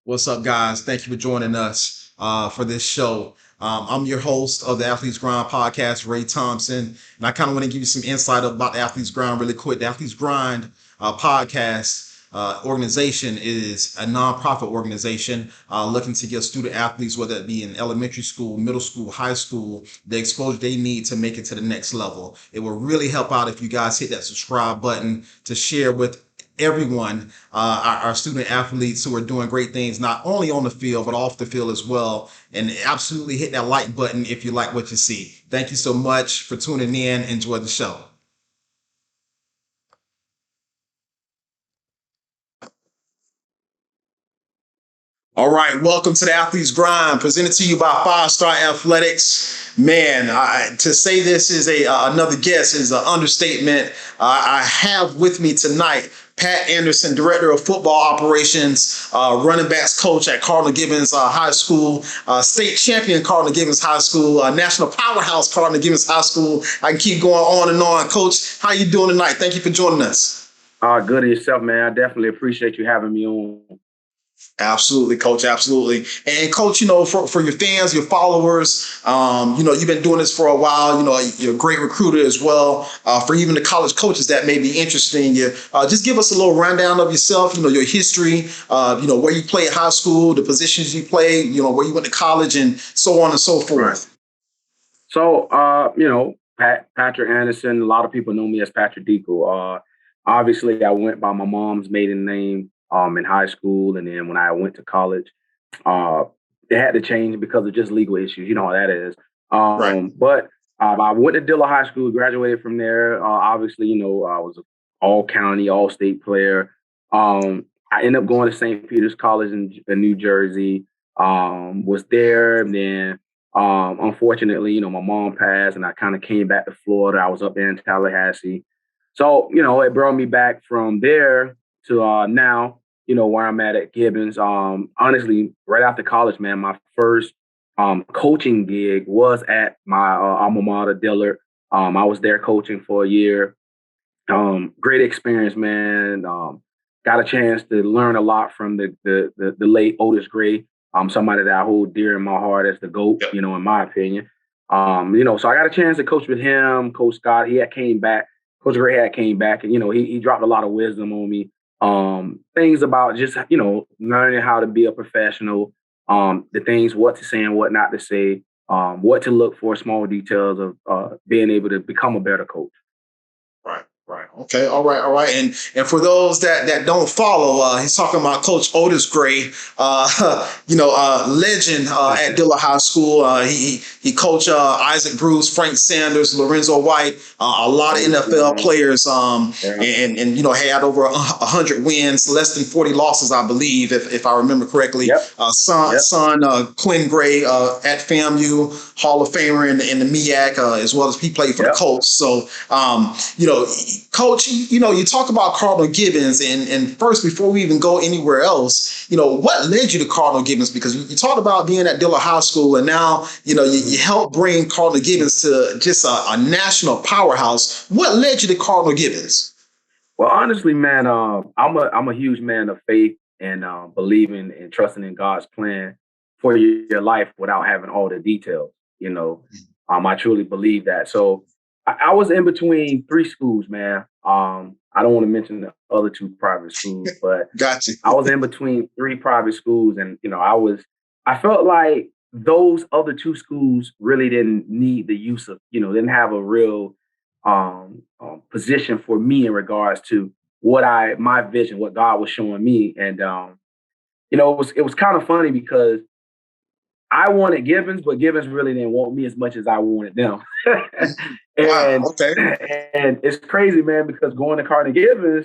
What's up, guys? Thank you for joining us for this show. I'm your host of the Athletes Grind podcast, Ray Thompson, and I kind of want to give you some insight about the Athletes Grind really quick. The Athletes Grind podcast organization is a nonprofit organization looking to give student athletes, whether it be in elementary school, middle school, high school, the exposure they need to make it to the next level. It will really help out if you guys hit that subscribe button to share with everyone, our student athletes who are doing great things, not only on the field, but off the field as well. And absolutely hit that like button if you like what you see. Thank you so much for tuning in. Enjoy the show. All right, welcome to the Athletes Grind, presented to you by Five Star Athletics. Man, to say this is another guest is an understatement. I have with me tonight Pat Anderson, Director of Football Operations, running backs coach at Cardinal Gibbons High School, state champion Cardinal Gibbons High School, national powerhouse Cardinal Gibbons High School. I can keep going on and on. Coach, how you doing tonight? Thank you for joining us. Good of yourself, man. I definitely appreciate you having me on. Absolutely, coach. Absolutely. And coach, for your fans, your followers, you've been doing this for a while. You're a great recruiter as well. For even the college coaches that may be interested in you, just give us a little rundown of yourself, your history, where you played high school, the positions you played, where you went to college and so on and so forth. Right. So, Patrick Anderson, a lot of people know me as Patrick Deacle. Obviously, I went by my mom's maiden name in high school. And then when I went to college, it had to change because of just legal issues. You know how that is. Right. But I went to Dilla High School, graduated from there. Obviously, I was an all-county, all-state player. I ended up going to St. Peter's College in New Jersey. Was there, and then unfortunately, my mom passed, and I kind of came back to Florida. I was up there in Tallahassee. So, it brought me back from there to now, where I'm at Gibbons. Honestly, right after college, man, my first coaching gig was at my alma mater, Dillard. I was there coaching for a year. Great experience, man. Got a chance to learn a lot from the late Otis Gray. Somebody that I hold dear in my heart as the GOAT, in my opinion. So I got a chance to coach with him, Coach Scott. Coach Gray had came back, and he dropped a lot of wisdom on me. Things about just learning how to be a professional, the things, what to say and what not to say, what to look for, small details of being able to become a better coach. Right. Okay. All right. And for those that don't follow, he's talking about Coach Otis Gray, legend at Dilla High School. He coached Isaac Bruce, Frank Sanders, Lorenzo White, a lot of NFL players, and had over 100 wins, less than 40 losses, I believe, if I remember correctly. Son Quinn Gray at FAMU, Hall of Famer in the MEAC, as well as he played for the Colts. So, Coach, you talk about Cardinal Gibbons, and first, before we even go anywhere else, what led you to Cardinal Gibbons? Because you talked about being at Dilla High School, and now, you helped bring Cardinal Gibbons to just a national powerhouse. What led you to Cardinal Gibbons? Well, honestly, man, I'm a huge man of faith and believing and trusting in God's plan for your life without having all the details. I truly believe that. So I was in between three schools, man. I don't want to mention the other two private schools, but Gotcha. I was in between three private schools, and I felt like those other two schools really didn't need the use of, didn't have a real position for me in regards to my vision, what God was showing me, and it was kind of funny because I wanted Gibbons, but Gibbons really didn't want me as much as I wanted them. Wow, okay. And it's crazy, man, because going to Cardinal Gibbons,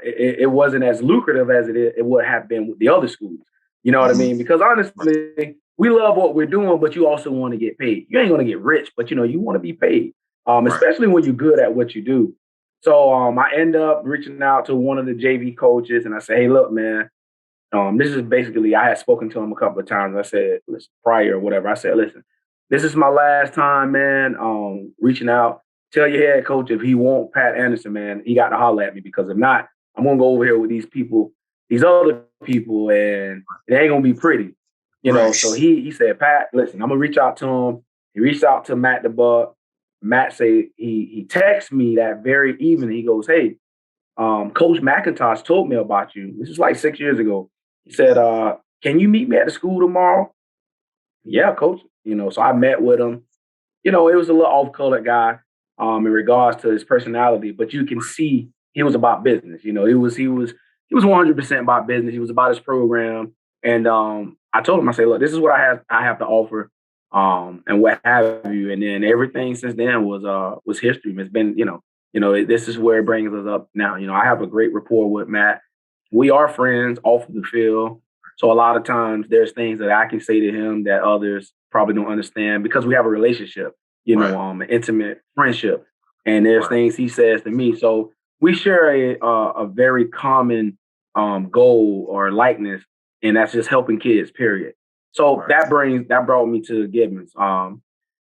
it wasn't as lucrative as it would have been with the other schools. You know what I mean? Because honestly, we love what we're doing, but you also want to get paid. You ain't going to get rich, but you want to be paid, especially when you're good at what you do. So I end up reaching out to one of the JV coaches, and I say, hey, look, man, this is basically, I had spoken to him a couple of times. I said, listen, prior or whatever, I said, listen, this is my last time, man, reaching out. Tell your head coach if he want Pat Anderson, man, he got to holler at me, because if not, I'm going to go over here with these people these other people, and it ain't gonna be pretty. So he said, Pat, listen, I'm gonna reach out to him. He reached out to Matt the Buck. Matt say he texted me that very evening. He goes, hey, Coach McIntosh told me about you. This is like 6 years ago. He said, can you meet me at the school tomorrow? Yeah, coach. So I met with him. It was a little off-colored guy in regards to his personality, but you can see he was about business. He was 100% about business. He was about his program. And I told him, I said, look, this is what I have to offer, and what have you. And then everything since then was history. It's been, this is where it brings us up now. I have a great rapport with Matt. We are friends off of the field. So a lot of times there's things that I can say to him that others probably don't understand because we have a relationship, an intimate friendship. And there's things he says to me. So we share a very common goal or likeness, and that's just helping kids, period. So that brought me to Gibbons. It's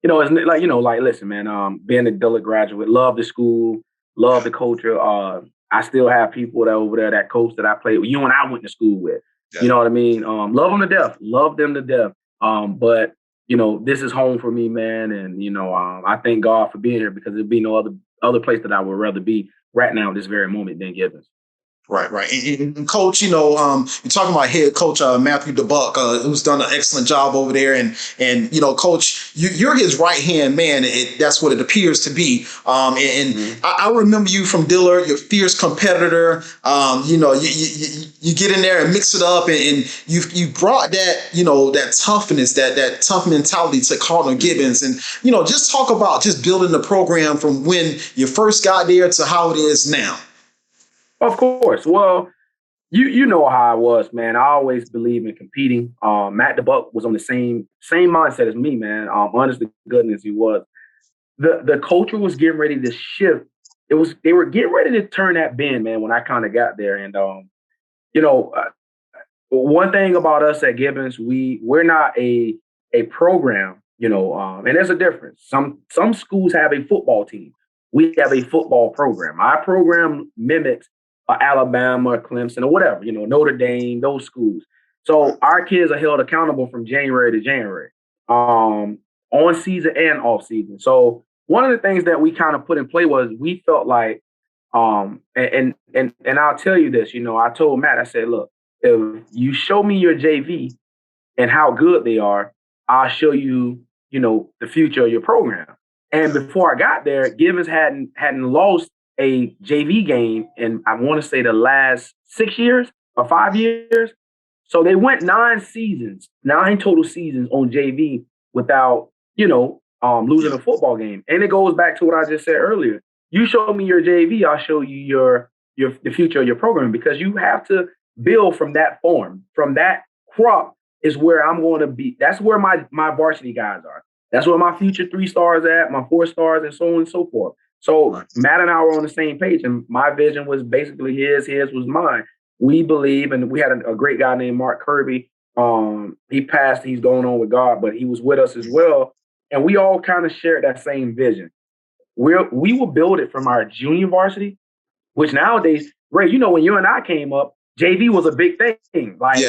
like, listen, man, being a Dillard graduate, love the school, love the culture. I still have people that over there that coach that I played with, you and I went to school with. Yeah. You know what I mean? Love them to death. Love them to death. But this is home for me, man. And, I thank God for being here because there'd be no other place that I would rather be right now at this very moment than Gibbons. Right. And Coach, you're talking about head coach Matthew DeBuck, who's done an excellent job over there, and Coach, you're his right hand man. That's what it appears to be. I remember you from Dillard, you're a fierce competitor. You get in there and mix it up, and you brought that that toughness, that tough mentality to Cardinal Gibbons, and just talk about just building the program from when you first got there to how it is now. Of course. Well, you know how I was, man. I always believe in competing. Matt DeBuck was on the same mindset as me, man. Honest to goodness, he was. The culture was getting ready to shift. They were getting ready to turn that bend, man, when I kind of got there. And one thing about us at Gibbons, we're not a program, and there's a difference. Some schools have a football team. We have a football program. Our program mimics Alabama, Clemson, or whatever, Notre Dame, those schools. So our kids are held accountable from January to January, on season and off season. So one of the things that we kind of put in play was we felt like, and I'll tell you this, I told Matt, I said, look, if you show me your JV and how good they are, I'll show you, the future of your program. And before I got there, Gibbons hadn't lost a JV game in, I want to say, the last 6 years or 5 years. So they went 9 total seasons on JV without, losing a football game. And it goes back to what I just said earlier. You show me your JV, I'll show you the future of your program, because you have to build from that form. From that crop is where I'm going to be. That's where my varsity guys are. That's where my future 3 stars at, my 4 stars, and so on and so forth. So Matt and I were on the same page, and my vision was basically his was mine. We believe, and we had a great guy named Mark Kirby. He passed, he's going on with God, but he was with us as well. And we all kind of shared that same vision. We will build it from our junior varsity, which nowadays, Ray, when you and I came up, JV was a big thing. Like,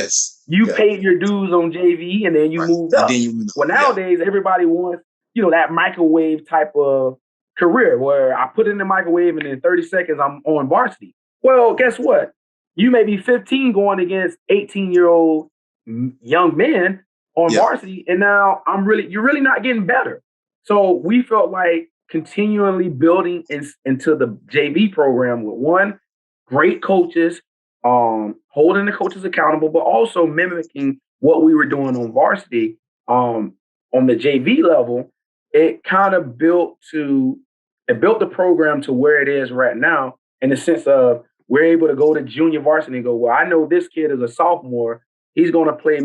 you paid your dues on JV and then you moved up. Well, nowadays, everybody wants, that microwave type of career where I put it in the microwave and in 30 seconds I'm on varsity. Well, guess what? You may be 15 going against 18-year-old young men on varsity, and now you're really not getting better. So we felt like continually building into the JV program with one, great coaches, holding the coaches accountable, but also mimicking what we were doing on varsity. On the JV level, it kind of built the program to where it is right now, in the sense of we're able to go to junior varsity and go, well, I know this kid is a sophomore. He's going to play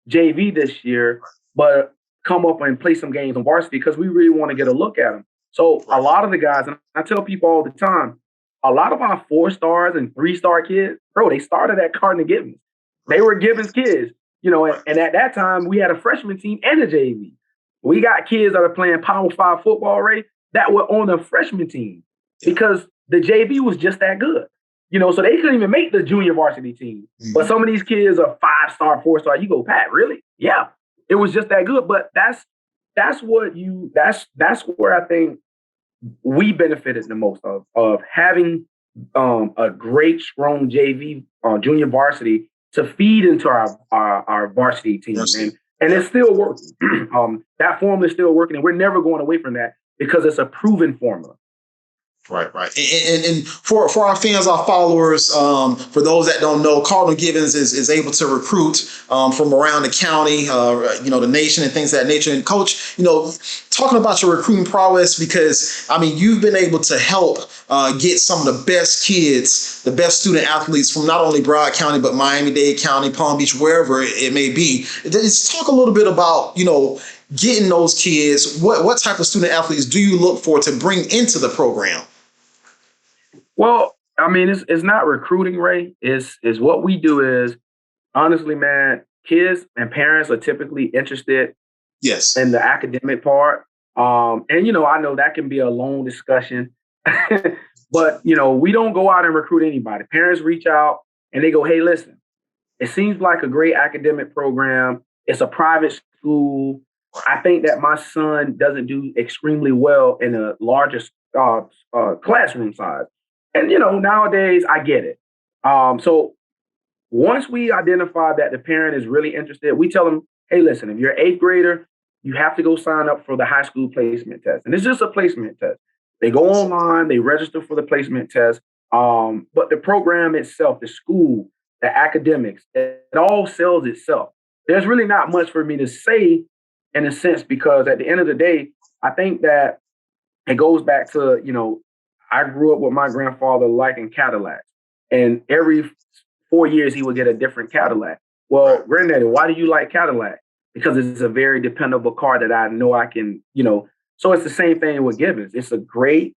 JV this year, but come up and play some games on varsity because we really want to get a look at him. So a lot of the guys, and I tell people all the time, a lot of our 4 stars and 3-star kids, bro, they started at Cardinal Gibbons. They were Gibbons kids, and at that time we had a freshman team and a JV. We got kids that are playing Power 5 football, Ray, that were on the freshman team because the JV was just that good. So they couldn't even make the junior varsity team. Mm-hmm. But some of these kids are 5-star, 4-star. You go, Pat, really? Yeah, it was just that good. But that's where I think we benefited the most of having a great, strong JV junior varsity to feed into our varsity team, and it's still working. That formula is still working, and we're never going away from that because it's a proven formula. Right. And for our fans, our followers, for those that don't know, Cardinal Gibbons is able to recruit from around the county, the nation and things of that nature. And Coach, talking about your recruiting prowess, because I mean, you've been able to help get some of the best kids, the best student athletes from not only Broward County but Miami-Dade County, Palm Beach, wherever it may be. Just talk a little bit about getting those kids. What type of student athletes do you look for to bring into the program? Well, I mean, it's not recruiting, Ray. Is what we do is, honestly, man, kids and parents are typically interested in the academic part. And, I know that can be a long discussion, but, we don't go out and recruit anybody. Parents reach out and they go, hey, listen, it seems like a great academic program. It's a private school. I think that my son doesn't do extremely well in a larger classroom size. And, nowadays I get it. So once we identify that the parent is really interested, we tell them, hey, listen, if you're an 8th grader, you have to go sign up for the high school placement test. And it's just a placement test. They go online, they register for the placement test. But the program itself, the school, the academics, it all sells itself. There's really not much for me to say in a sense, because at the end of the day, I think that it goes back to, I grew up with my grandfather liking Cadillacs, and every 4 years he would get a different Cadillac. Well, Granddaddy, why do you like Cadillac? Because it's a very dependable car that I know I can, So it's the same thing with Gibbons. It's a great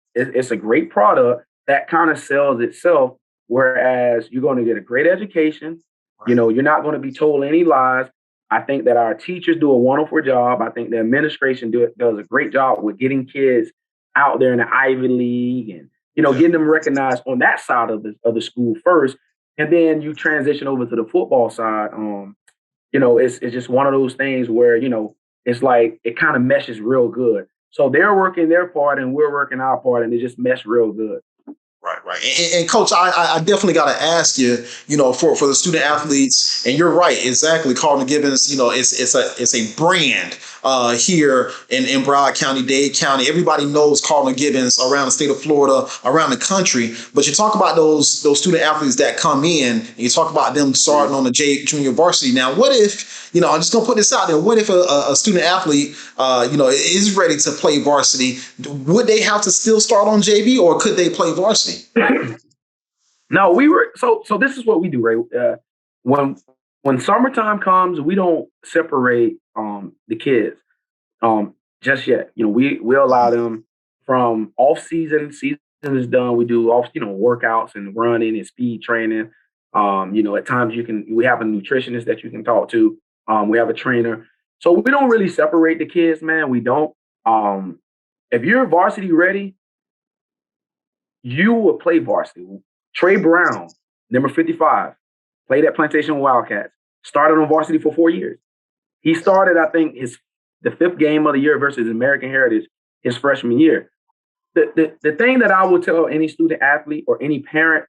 product that kind of sells itself. Whereas you're going to get a great education. You're not going to be told any lies. I think that our teachers do a wonderful job. I think the administration does a great job with getting kids out there in the Ivy League and, getting them recognized on that side of the school first. And then you transition over to the football side. It's just one of those things where, it's like it kind of meshes real good. So they're working their part and we're working our part, and it just mesh real good. Right. And Coach, I definitely got to ask you, for the student athletes, and you're right, exactly. Cardinal Gibbons, it's a brand here in Broward County, Dade County. Everybody knows Cardinal Gibbons around the state of Florida, around the country. But you talk about those student athletes that come in, and you talk about them starting on the junior varsity. Now, what if, I'm just gonna put this out there. What if a student athlete, is ready to play varsity? Would they have to still start on JV, or could they play varsity? No, so this is what we do, Ray. When summertime comes, we don't separate the kids just yet. We allow them from off season. Season is done. We do off workouts and running and speed training. At times we have a nutritionist that you can talk to. We have a trainer. So we don't really separate the kids, man. We don't. If you're varsity ready, you will play varsity. Trey Brown, number 55, played at Plantation Wildcats, started on varsity for 4 years. He started, I think, the 5th game of the year versus American Heritage his freshman year. The thing that I would tell any student athlete or any parent,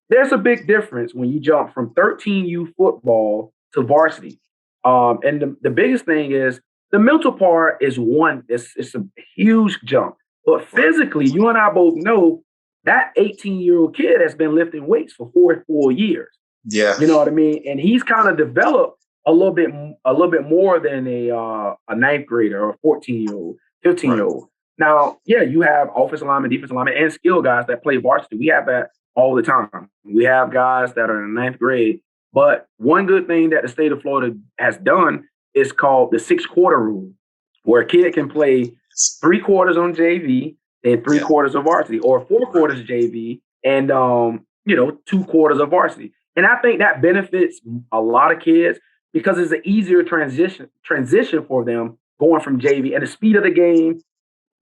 there's a big difference when you jump from 13U football to varsity. And the biggest thing is the mental part is one. It's a huge jump. But physically, you and I both know that 18-year-old kid has been lifting weights for 4 years. Yeah. You know what I mean? And he's kind of developed a little bit more than a 9th grader or a 14-year-old, 15-year-old. Right. Now, yeah, you have offensive linemen, defensive linemen, and skill guys that play varsity. We have that all the time. We have guys that are in the 9th grade. But one good thing that the state of Florida has done is called the 6-quarter rule, where a kid can play 3 quarters on JV and 3 quarters of varsity, or 4 quarters JV and 2 quarters of varsity. And I think that benefits a lot of kids because it's an easier transition for them going from JV. And the speed of the game,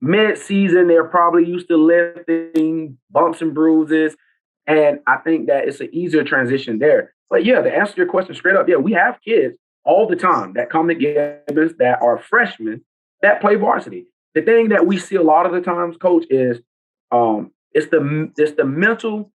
mid-season, they're probably used to lifting, bumps and bruises. And I think that it's an easier transition there. But yeah, to answer your question straight up, yeah, we have kids all the time that come to Gibbons that are freshmen that play varsity. The thing that we see a lot of the times, coach, is it's the mental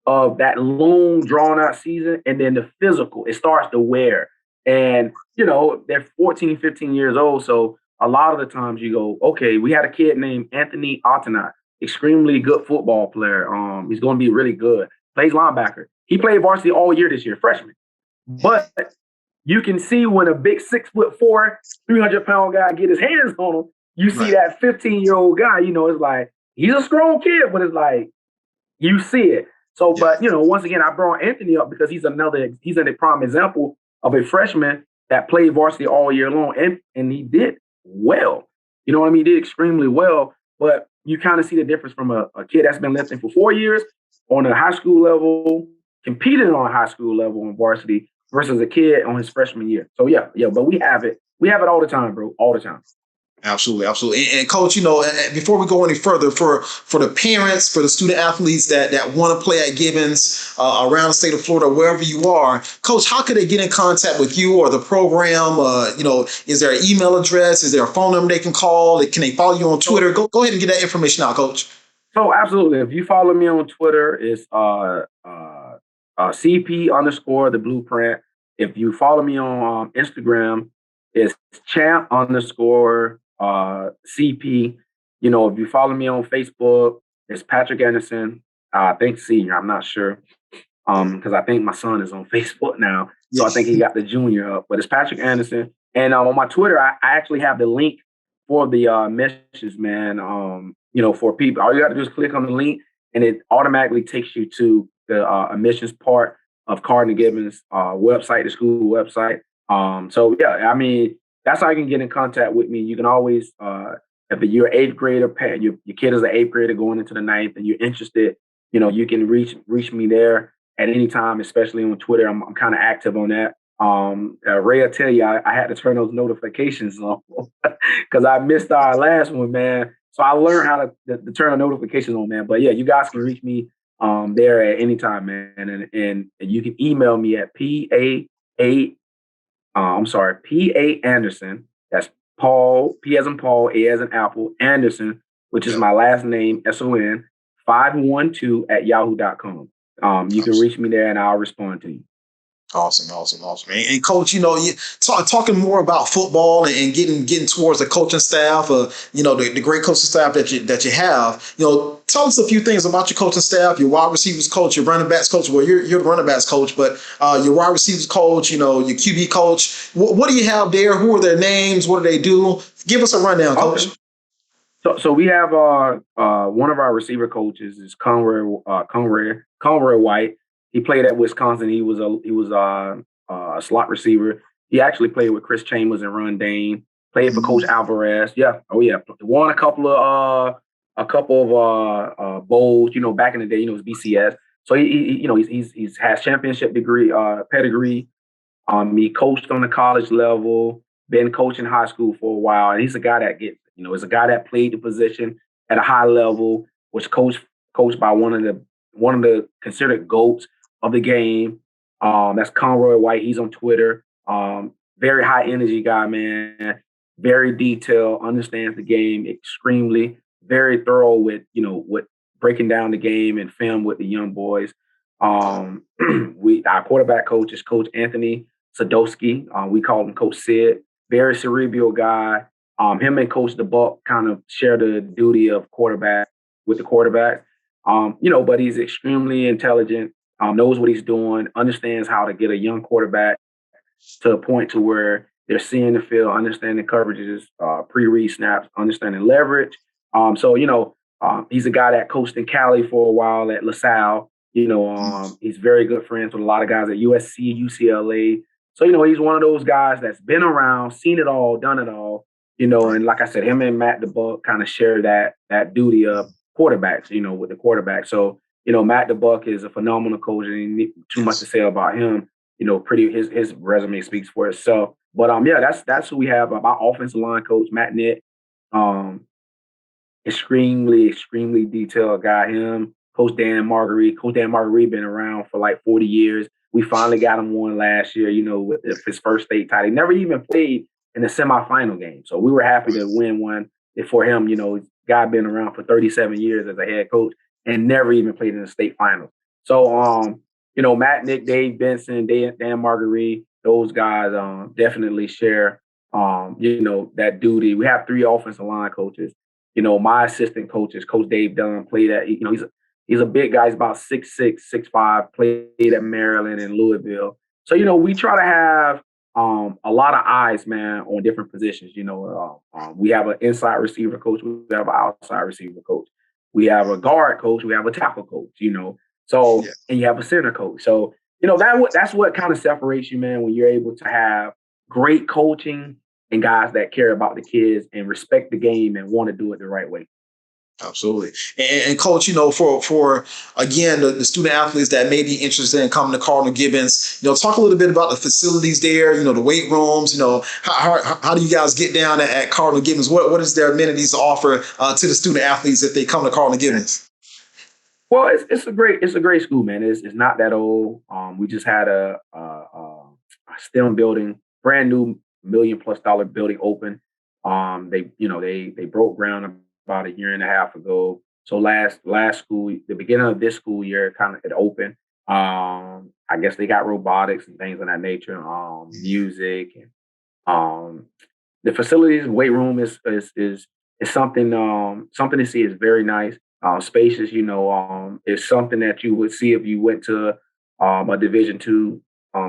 of that long drawn out season, and then the physical, it starts to wear. And they're 14, 15 years old. So a lot of the times you go, okay, we had a kid named Anthony Altanat, extremely good football player. He's going to be really good. Plays linebacker. He played varsity all year this year, freshman. But you can see when a big 6'4", 300-pound guy get his hands on him, you see that 15-year-old guy, it's like, he's a strong kid, but it's like, you see it. So, but once again, I brought Anthony up because he's a prime example of a freshman that played varsity all year long, and he did well. You know what I mean? He did extremely well. But you kind of see the difference from a kid that's been lifting for 4 years on a high school level, competing on a high school level in varsity versus a kid on his freshman year. So yeah, but we have it. We have it all the time, bro, all the time. Absolutely, absolutely. And coach, before we go any further, for the parents, for the student athletes that want to play at Gibbons around the state of Florida, wherever you are, coach, how could they get in contact with you or the program? Is there an email address? Is there a phone number they can call? Can they follow you on Twitter? Go ahead and get that information out, coach. So absolutely. If you follow me on Twitter, it's CP _ the blueprint. If you follow me on Instagram, it's champ _ CP. If you follow me on Facebook, it's Patrick Anderson. I think senior. I'm not sure. Because I think my son is on Facebook now. So I think he got the junior up. But it's Patrick Anderson. And on my Twitter, I actually have the link for the messages, man. For people, all you got to do is click on the link, and it automatically takes you to the admissions part of Cardinal Gibbons website, the school website. So yeah, I mean, that's how you can get in contact with me. You can always, if you're an 8th grader, your kid is an 8th grader going into the 9th, and you're interested, you can reach me there at any time, especially on Twitter. I'm kind of active on that. Ray, I tell you, I had to turn those notifications on because I missed our last one, man. So I learned how to turn the notifications on, man. But yeah, you guys can reach me there at any time, man. And you can email me at PA Anderson. That's Paul, P as in Paul, A as in Apple, Anderson, which is my last name, SON, 512 at yahoo.com. You can reach me there and I'll respond to you. Awesome. And coach, talking more about football and getting towards the coaching staff, the great coaching staff that you have. Tell us a few things about your coaching staff, your wide receivers coach, your running backs coach. Well, you're the running backs coach, but your wide receivers coach, your QB coach. What do you have there? Who are their names? What do they do? Give us a rundown, coach. So we have one of our receiver coaches is Conroy White. He played at Wisconsin. He was a slot receiver. He actually played with Chris Chambers and Ron Dane. Played for Coach Alvarez. Yeah. Oh yeah. Won a couple of bowls. Back in the day, it was BCS. So he's has championship degree pedigree. He coached on the college level. Been coaching high school for a while, and he's a guy that gets. Is a guy that played the position at a high level, was coached by one of the considered GOATs of the game. That's Conroy White. He's on Twitter. Very high energy guy, man. Very detailed, understands the game extremely. Very thorough with breaking down the game and film with the young boys. Our quarterback coach is Coach Anthony Sadowski. We call him Coach Sid. Very cerebral guy. Him and Coach DeBuck kind of share the duty of quarterback with the quarterback. But he's extremely intelligent, knows what he's doing, understands how to get a young quarterback to a point to where they're seeing the field, understanding coverages, pre-read snaps, understanding leverage. He's a guy that coached in Cali for a while at LaSalle. He's very good friends with a lot of guys at USC, UCLA. So, he's one of those guys that's been around, seen it all, done it all. And like I said, him and Matt DeBuck kind of share that duty of quarterbacks, with the quarterback. So, Matt DeBuck is a phenomenal coach, and need too much to say about him. His resume speaks for itself. But that's who we have. Our offensive line coach, Matt Nitt, extremely, extremely detailed guy. Him, Coach Dan Marguerite. Coach Dan Marguerite been around for like 40 years. We finally got him one last year, with his first state title. He never even played in the semifinal game. So we were happy to win one for him. Guy been around for 37 years as a head coach and never even played in the state finals. So, Matt, Nick, Dave Benson, Dan Marguerite, those guys definitely share, that duty. We have 3 offensive line coaches. My assistant coaches, Coach Dave Dunn, played at, he's a big guy. He's about 6'6", 6'5", played at Maryland and Louisville. So, we try to have a lot of eyes, man, on different positions. We have an inside receiver coach. We have an outside receiver coach. We have a guard coach. We have a tackle coach, So, and you have a center coach. So, that's what kind of separates you, man, when you're able to have great coaching and guys that care about the kids and respect the game and want to do it the right way. Absolutely. And Coach, for again, the student athletes that may be interested in coming to Cardinal Gibbons, talk a little bit about the facilities there, the weight rooms, how do you guys get down at Cardinal Gibbons? What is their amenities to offer to the student athletes if they come to Cardinal Gibbons? Well, it's a great school, man. It's not that old. We just had a STEM building, brand new $1 million+ building open. They broke ground about a year and a half ago. So last school, the beginning of this school year, kind of it opened. I guess they got robotics and things of that nature, music, and the facilities, weight room is something to see. Is very nice. Spacious, is something that you would see if you went to a Division II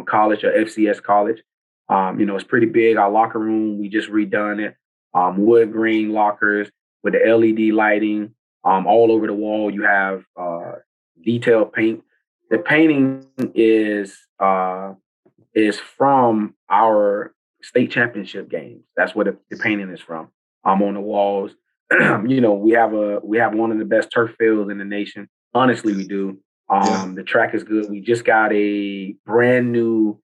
college or FCS college. It's pretty big. Our locker room, we just redone it. Wood grain lockers with the LED lighting all over the wall. You have detailed paint. The painting is from our state championship games. That's where the painting is from. On the walls. We have one of the best turf fields in the nation. Honestly, we do. The track is good. We just got a brand new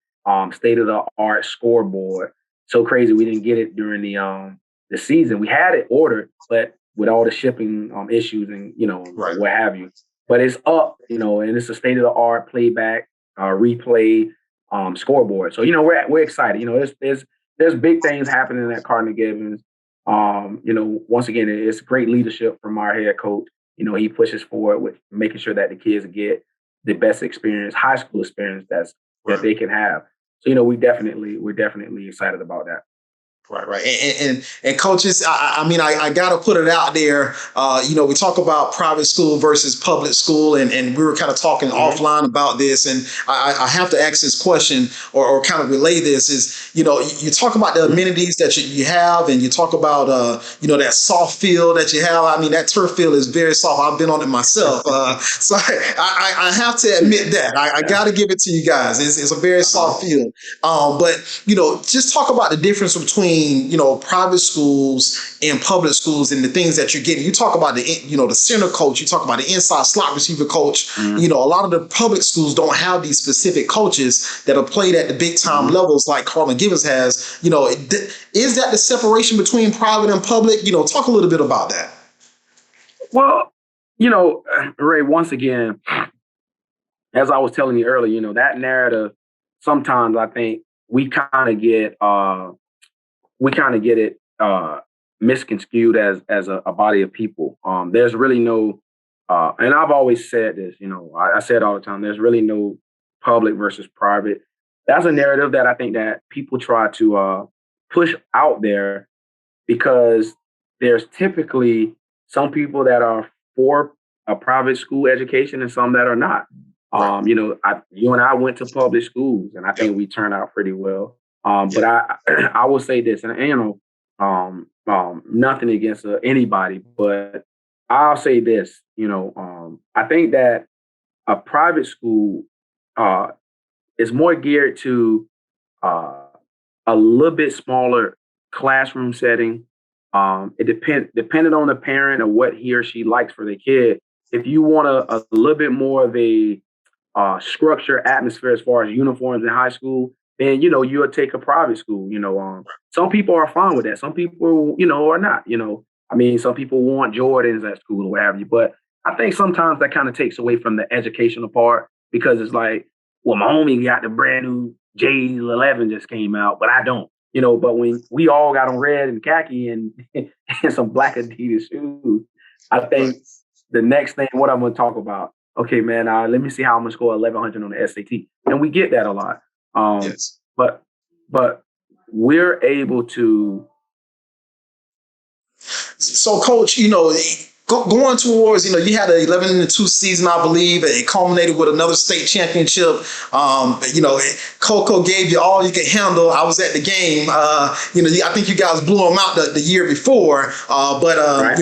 state-of-the-art scoreboard. So crazy, we didn't get it during the season. We had it ordered, but with all the shipping issues and what have you. But it's up, and it's a state-of-the-art playback, replay scoreboard. So we're excited. There's big things happening at Cardinal Gibbons. Once again, it's great leadership from our head coach. He pushes forward with making sure that the kids get the best experience, high school experience that they can have. So, we're definitely excited about that. Right. And coaches, I got to put it out there. We talk about private school versus public school, and we were kind of talking offline about this. And I have to ask this question or kind of relay this is, you talk about the amenities that you have, and you talk about, that soft field that you have. That turf field is very soft. I've been on it myself. So I have to admit that. I got to give it to you guys. It's a very soft field. But, just talk about the difference between private schools and public schools and the things that you're getting. You talk about the center coach, you talk about the inside slot receiver coach. A lot of the public schools don't have these specific coaches that are played at the big time levels like Cardinal Gibbons has. Is that the separation between private and public? Talk a little bit about that. Well, Ray, once again, as I was telling you earlier, that narrative, sometimes I think we kind of get it misconstrued as a body of people. There's really no, and I've always said this, I say it all the time, there's really no public versus private. That's a narrative that I think that people try to push out there because there's typically some people that are for a private school education and some that are not. You and I went to public schools, and I think we turned out pretty well. But I will say this, and nothing against anybody, but I'll say this, I think that a private school is more geared to a little bit smaller classroom setting. It depending on the parent or what he or she likes for their kid. If you want a little bit more of a structure atmosphere as far as uniforms in high school, then you'll take a private school. Some people are fine with that. Some people, are not. Some people want Jordans at school or what have you. But I think sometimes that kind of takes away from the educational part because it's like, well, my homie got the brand new J11 just came out, but I don't. But when we all got on red and khaki and, and some black Adidas shoes, I think the next thing, what I'm going to talk about, okay, man, let me see how I'm going to score 1,100 on the SAT. And we get that a lot. Yes. But we're able to. So, Coach, going towards, you had an 11-2 season, I believe. It culminated with another state championship. Coco gave you all you could handle. I was at the game. I think you guys blew them out the year before. Right.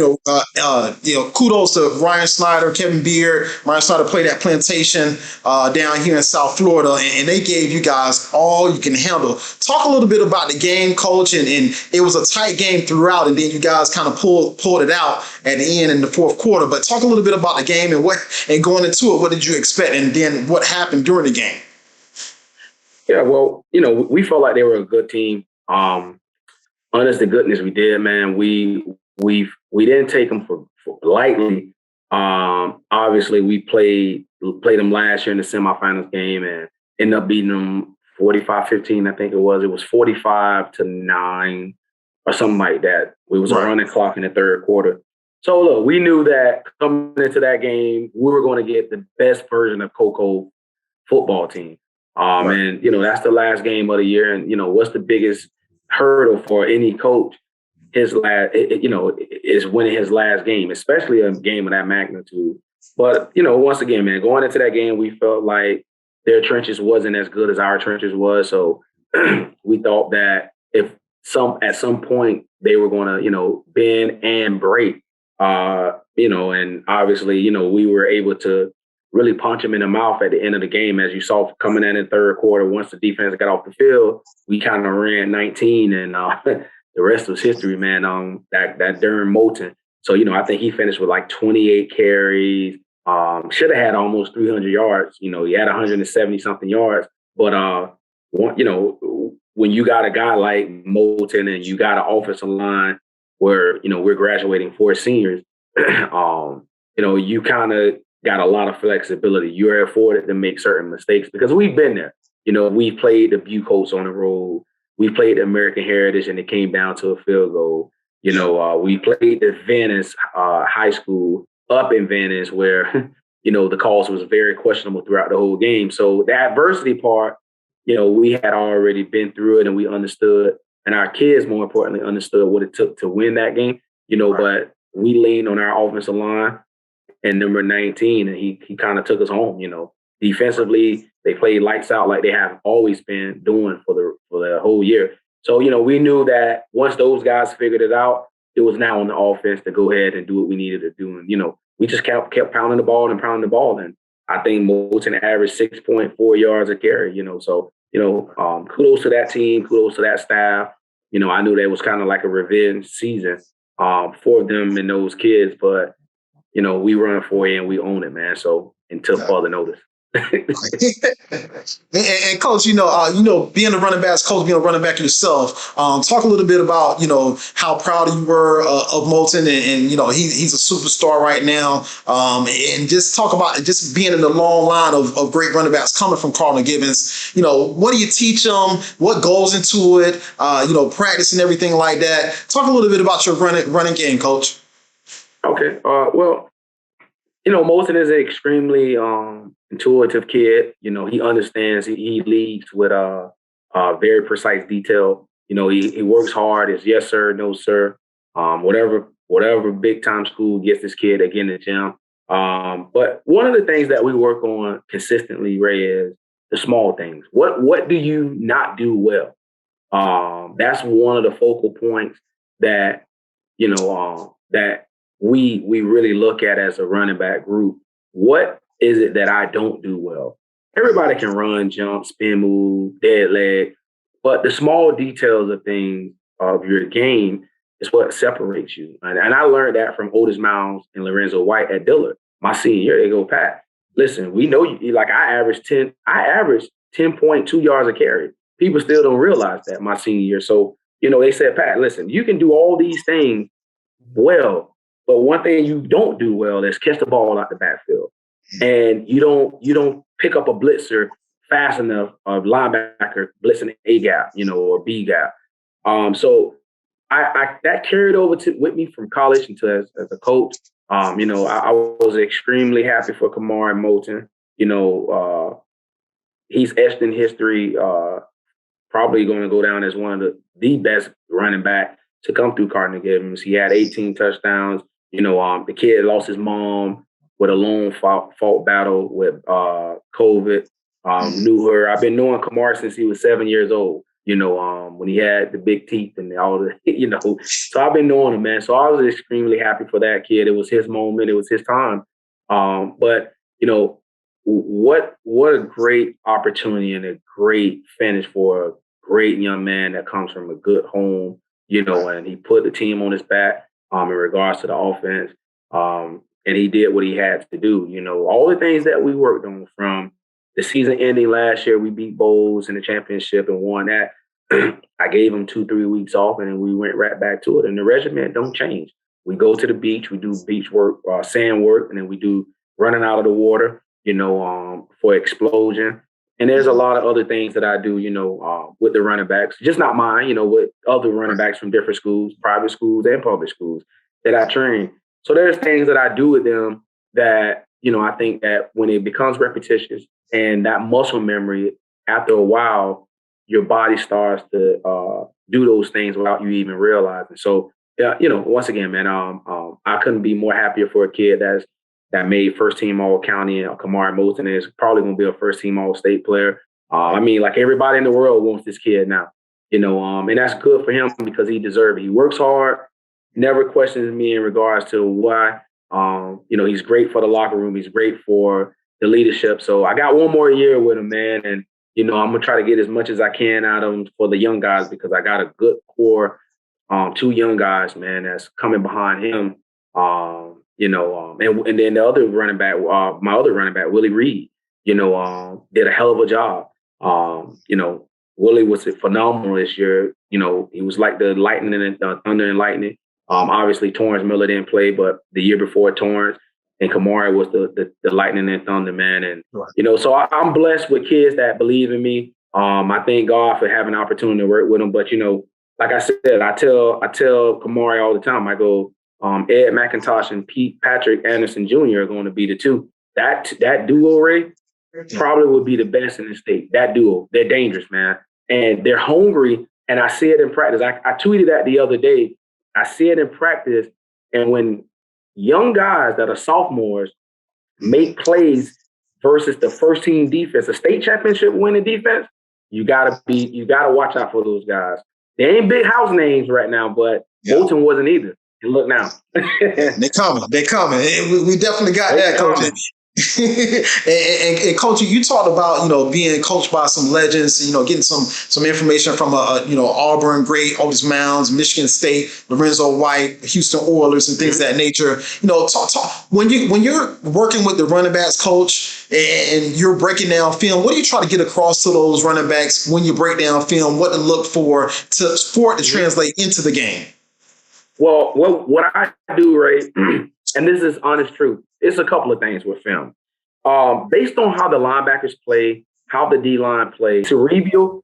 Kudos to Ryan Snyder, Kevin Beard. Ryan Snyder played at Plantation down here in South Florida, and they gave you guys all you can handle. Talk a little bit about the game, Coach, and it was a tight game throughout, and then you guys kind of pulled it out at the end in the fourth quarter. But talk a little bit about the game and going into it, what did you expect, and then what happened during the game? Yeah, well, we felt like they were a good team. Honest to goodness, we did, man. We didn't take them for lightly. Obviously, we played them last year in the semifinals game and ended up beating them 45-15, I think it was. It was 45-9 or something like that. We was a running clock in the third quarter. So, look, we knew that coming into that game, we were going to get the best version of Coco football team. And, that's the last game of the year. And, what's the biggest hurdle for any coach? Is winning his last game, especially a game of that magnitude. But, once again, man, going into that game, we felt like their trenches wasn't as good as our trenches was. So we thought that at some point they were going to, bend and break, and obviously, we were able to really punch them in the mouth at the end of the game. As you saw coming in the third quarter, once the defense got off the field, we kind of ran 19 and the rest was history, man. That Darren Moulton. So, I think he finished with like 28 carries, should have had almost 300 yards. He had 170 something yards, but when you got a guy like Moulton and you got an offensive line where, we're graduating 4 seniors, you kind of got a lot of flexibility. You're afforded to make certain mistakes because we've been there. We played the Bucolts on the road. We played the American Heritage and it came down to a field goal. We played the Venice high school up in Venice where, the calls was very questionable throughout the whole game. So the adversity part, we had already been through it and we understood. And our kids, more importantly, understood what it took to win that game, but we leaned on our offensive line and number 19, and he kind of took us home, Defensively, they played lights out like they have always been doing for the whole year. So, we knew that once those guys figured it out, it was now on the offense to go ahead and do what we needed to do. And, we just kept pounding the ball. And I think Moulton averaged 6.4 yards a carry, So, kudos to that team, kudos to that staff. I knew that was kind of like a revenge season for them and those kids, but we run for you and we own it, man. So until further notice. and Coach, being a running backs coach, being a running back yourself, talk a little bit about, how proud you were of Moulton and he's a superstar right now. And just talk about just being in the long line of great running backs coming from Cardinal Gibbons. What do you teach them? What goes into it? Practice and everything like that. Talk a little bit about your running game, Coach. Okay. Well, Moulton is an extremely intuitive kid. He understands. He leads with very precise detail. He works hard. It's yes, sir, no, sir. Whatever big time school gets this kid to get in the gym. But one of the things that we work on consistently, Ray, is the small things. What do you not do well? That's one of the focal points that that we really look at as a running back group. What is it that I don't do well? Everybody can run, jump, spin move, dead leg, but the small details of things of your game is what separates you. And I learned that from Otis Mounds and Lorenzo White at Dillard. My senior year, they go, Pat, listen, we know you. Like I averaged 10.2 yards a carry. People still don't realize that my senior year. So, they said, Pat, listen, you can do all these things well, But one thing you don't do well is catch the ball out the backfield. And you don't pick up a blitzer fast enough, a linebacker blitzing A gap, or B gap. So I that carried over with me from college into as a coach. I was extremely happy for Kamari Moulton. He's etched in history. Probably going to go down as one of the best running back to come through Cardinal Gibbons. He had 18 touchdowns. The kid lost his mom with a long fought battle with COVID. Knew her. I've been knowing Kamar since he was 7 years old. When he had the big teeth and all the, So I've been knowing him, man. So I was extremely happy for that kid. It was his moment. It was his time. But what a great opportunity and a great finish for a great young man that comes from a good home, and he put the team on his back in regards to the offense. And he did what he had to do. All the things that we worked on from the season ending last year, we beat Bowles in the championship and won that. I gave him 2-3 weeks off, and then we went right back to it. And the regiment don't change. We go to the beach, we do beach work, sand work, and then we do running out of the water, for explosion. And there's a lot of other things that I do, with the running backs, just not mine, with other running backs from different schools, private schools and public schools that I train. So there's things that I do with them that, I think that when it becomes repetitious and that muscle memory, after a while, your body starts to do those things without you even realizing. So, once again, man, I couldn't be more happier for a kid that made first team all county, and Kamari Moulton is probably going to be a first team all state player. Like everybody in the world wants this kid now, and that's good for him because he deserves it. He works hard, never questions me in regards to why. He's great for the locker room. He's great for the leadership. So I got one more year with him, man. And, I'm going to try to get as much as I can out of him for the young guys because I got a good core, 2 young guys, man, that's coming behind him. And then the other running back, my other running back, Willie Reed, did a hell of a job. Willie was phenomenal this year. He was like the lightning and thunder and lightning. Obviously, Torrance Miller didn't play, but the year before Torrance and Kamari was the lightning and thunder, man. And, right. So I'm blessed with kids that believe in me. I thank God for having an opportunity to work with them. But, like I said, I tell Kamari all the time, I go, Ed McIntosh and Patrick Anderson Jr. are going to be the 2. That duo, Ray, probably would be the best in the state. That duo, they're dangerous, man. And they're hungry. And I see it in practice. I tweeted that the other day. I see it in practice. And when young guys that are sophomores make plays versus the first team defense, a state championship winning defense, you gotta watch out for those guys. They ain't big house names right now, but Bolton wasn't either. And look now. They coming. We definitely got that, Coach. and Coach, you talked about being coached by some legends, getting some information from Auburn great, Otis Mounds, Michigan State, Lorenzo White, Houston Oilers, and things of that nature. Talk when you're working with the running backs coach and you're breaking down film. What do you try to get across to those running backs when you break down film? What to look for it to translate into the game? Well, what I do, Ray, and this is honest truth, it's a couple of things with film. Based on how the linebackers play, how the D-line plays, cerebral,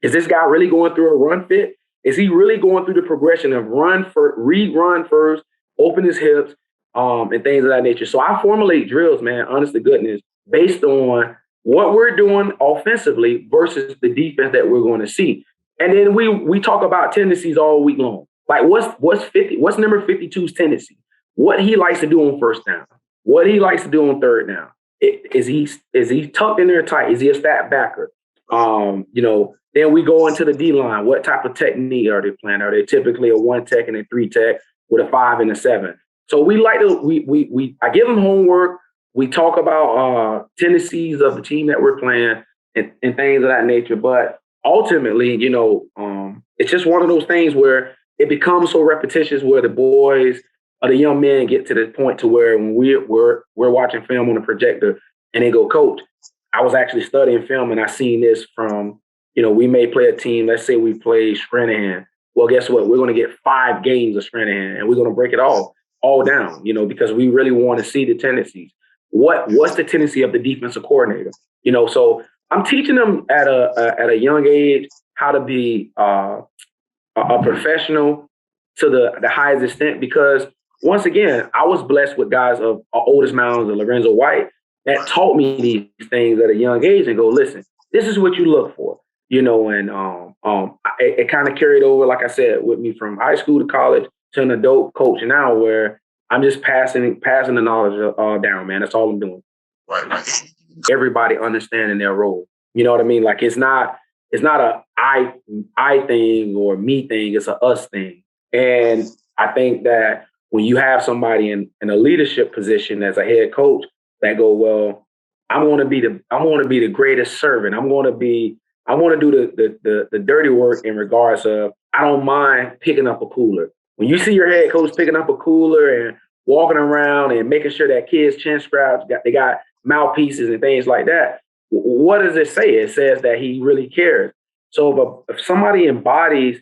is this guy really going through a run fit? Is he really going through the progression of read run first, open his hips, and things of that nature? So I formulate drills, man, honest to goodness, based on what we're doing offensively versus the defense that we're going to see. And then we talk about tendencies all week long. Like what's number 52's tendency? What he likes to do on first down? What he likes to do on third down? Is he tucked in there tight? Is he a stat backer? Then we go into the D line. What type of technique are they playing? Are they typically a 1 tech and a 3 tech with a 5 and a 7? So I give them homework. We talk about tendencies of the team that we're playing and things of that nature. But ultimately, it's just one of those things where it becomes so repetitious where the boys or the young men get to the point to where when we're watching film on the projector and they go, Coach, I was actually studying film and I seen this from, we may play a team, let's say we play Stranahan. Well, guess what? We're going to get 5 games of Stranahan and we're going to break it off. all down, because we really want to see the tendencies. What's the tendency of the defensive coordinator? So I'm teaching them at a young age how to be a professional to the highest extent, because once again, I was blessed with guys of Otis Mounds and Lorenzo White that taught me these things at a young age and go, listen, this is what you look for, and it kind of carried over, like I said, with me from high school to college to an adult coach now, where I'm just passing the knowledge down, man. That's all I'm doing. Right. Everybody understanding their role. You know what I mean? Like it's not a I thing or me thing. It's a us thing. And I think that when you have somebody in a leadership position as a head coach that go, well, I want to be the greatest servant. I want to do the dirty work in regards of, I don't mind picking up a cooler. When you see your head coach picking up a cooler and walking around and making sure that kids' chin straps they got mouthpieces and things like that, what does it say? It says that he really cares. So if somebody embodies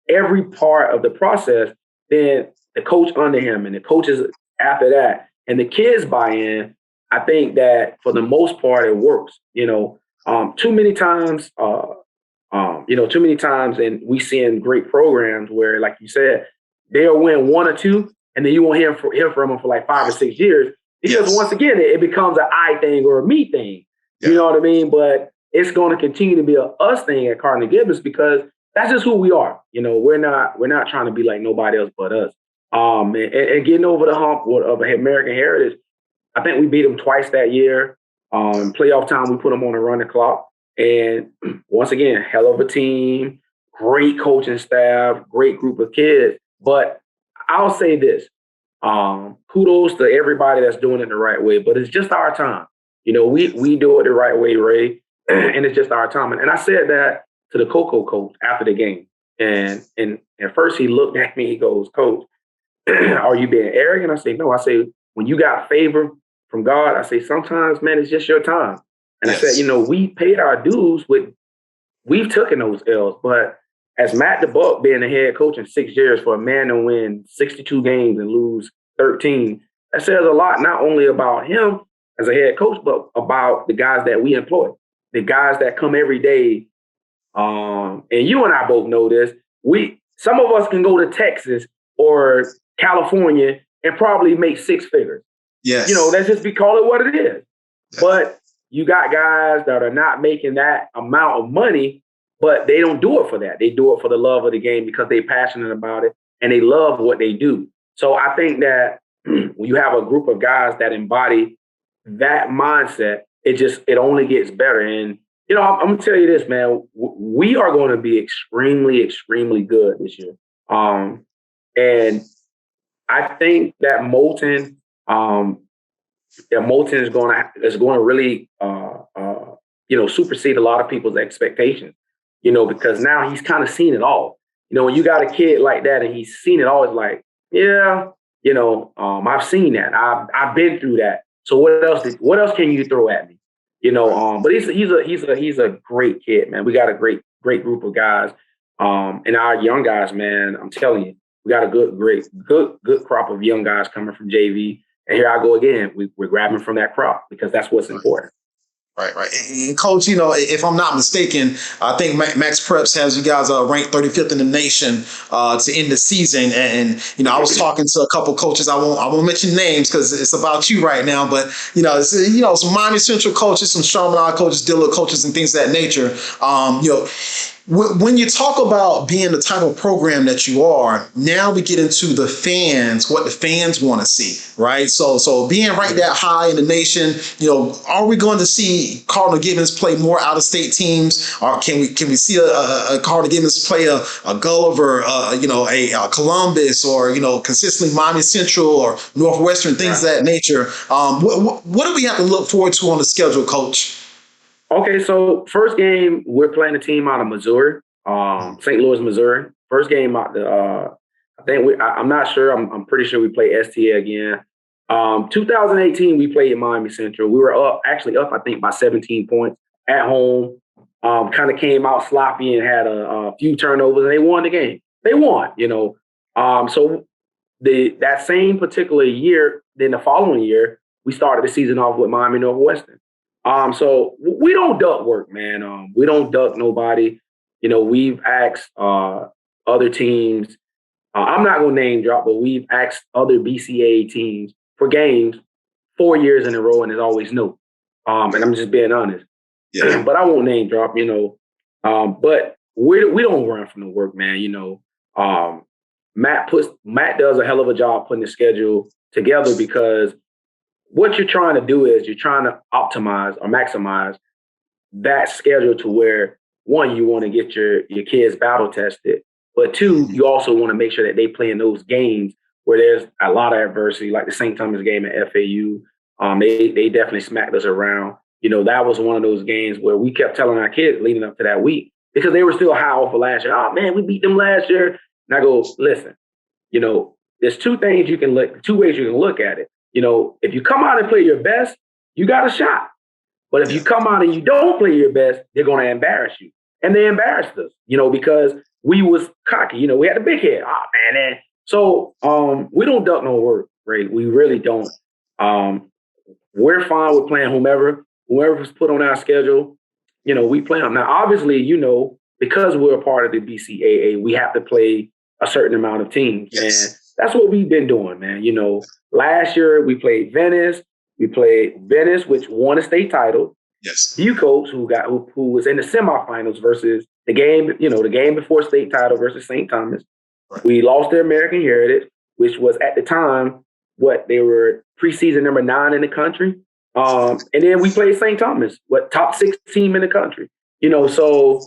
every part of the process, then the coach under him and the coaches after that and the kids buy in, I think that for the most part it works. Too many times, and we seeing great programs where, like you said, they'll win one or two, and then you won't hear from them for like 5 or 6 years, because once again, it becomes an I thing or a me thing. Yeah. You know what I mean? But it's going to continue to be a us thing at Cardinal Gibbons, because that's just who we are. We're not trying to be like nobody else but us. And getting over the hump of American heritage, I think we beat them twice that year. Playoff time, we put them on a running clock. And once again, hell of a team, great coaching staff, great group of kids. But I'll say this, kudos to everybody that's doing it the right way, but it's just our time. We do it the right way, Ray, and it's just our time. And I said that to the Coco coach after the game. And at first he looked at me, he goes, Coach, are you being arrogant? I say, no. I say, when you got favor from God, I say, sometimes, man, it's just your time. And yes. I said, we paid our dues we've taken those L's, but as Matt DeBuck being the head coach in 6 years, for a man to win 62 games and lose 13, that says a lot, not only about him as a head coach, but about the guys that we employ, the guys that come every day. And you and I both know this. Some of us can go to Texas or California and probably make 6 figures. Yes. Let's just call it what it is. Yes. But you got guys that are not making that amount of money, but they don't do it for that. They do it for the love of the game, because they're passionate about it and they love what they do. So I think that when you have a group of guys that embody that mindset, it only gets better. And, I'm going to tell you this, man, we are going to be extremely, extremely good this year. And I think that Moulton is going to really, supersede a lot of people's expectations, because now he's kind of seen it all. When you got a kid like that and he's seen it all, it's like, yeah, I've seen that. I've been through that. So what else can you throw at me? But he's a great kid, man. We got a great group of guys. And our young guys, man, I'm telling you, we got a good crop of young guys coming from JV. And here I go again. We're grabbing from that crop, because that's what's important. Right. And Coach, if I'm not mistaken, I think Max Preps has you guys ranked 35th in the nation to end the season. And I was talking to a couple coaches. I won't mention names because it's about you right now. But some Miami Central coaches, some Charlotte coaches, Dillard coaches, and things of that nature. When you talk about being the type of program that you are, now we get into the fans, what the fans want to see, right? So being right that high in the nation, are we going to see Cardinal Gibbons play more out-of-state teams, or can we see a Cardinal Gibbons play a Gulliver, a Columbus, or consistently Miami Central or Northwestern, things of that nature? What do we have to look forward to on the schedule, Coach? Okay, so first game, we're playing a team out of Missouri, St. Louis, Missouri. First game out I'm not sure. I'm pretty sure we play STA again. 2018, we played at Miami Central. We were up, I think, by 17 points at home. Kind of came out sloppy and had a few turnovers, and they won the game. They won, So that same particular year, then the following year, we started the season off with Miami Northwestern. So we don't duck work, man. We don't duck nobody. We've asked other teams. I'm not going to name drop, but we've asked other BCA teams for games 4 years in a row, and it's always no. And I'm just being honest. Yeah. But I won't name drop, but we don't run from the work, man. Matt does a hell of a job putting the schedule together, because what you're trying to do is you're trying to optimize or maximize that schedule to where, one, you want to get your kids battle tested, but two, you also want to make sure that they play in those games where there's a lot of adversity, like the St. Thomas game at FAU. They definitely smacked us around. That was one of those games where we kept telling our kids leading up to that week, because they were still high off of last year. Oh man, we beat them last year. And I go, listen, there's two ways you can look at it. If you come out and play your best, you got a shot. But if you come out and you don't play your best, they're going to embarrass you. And they embarrassed us, because we was cocky. We had a big head. Oh man. So we don't duck no work, right? We really don't. We're fine with playing whomever's put on our schedule. We play them. Now, obviously, because we're a part of the BCAA, we have to play a certain amount of teams. Yes. And that's what we've been doing, man. Last year we played Venice. We played Venice, which won a state title. Yes. Bucos, who was in the semifinals versus the game before state title versus St. Thomas. Right. We lost their American Heritage, which was at the time they were preseason number 9 in the country. And then we played St. Thomas, top 6 team in the country. So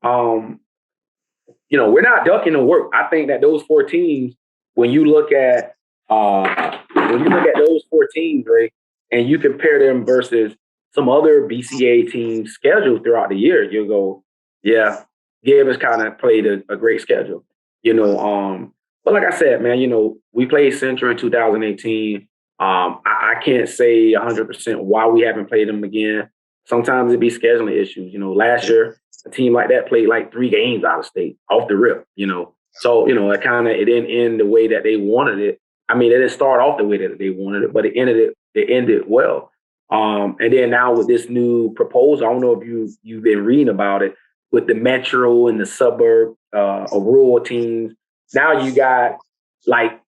we're not ducking the work. I think that those 4 teams, when you look at those 4 teams, right, and you compare them versus some other BCA teams' schedule throughout the year, you'll go, yeah, Gibbons kind of played a great schedule. But like I said, man, we played Central in 2018. I can't say 100% why we haven't played them again. Sometimes it'd be scheduling issues. Last year, a team like that played like 3 games out of state off the rip, So, it didn't end the way that they wanted it. I mean, it didn't start off the way that they wanted it, but it ended well. And then now with this new proposal, I don't know if you've been reading about it, with the metro and the suburb of rural teams. Now you got like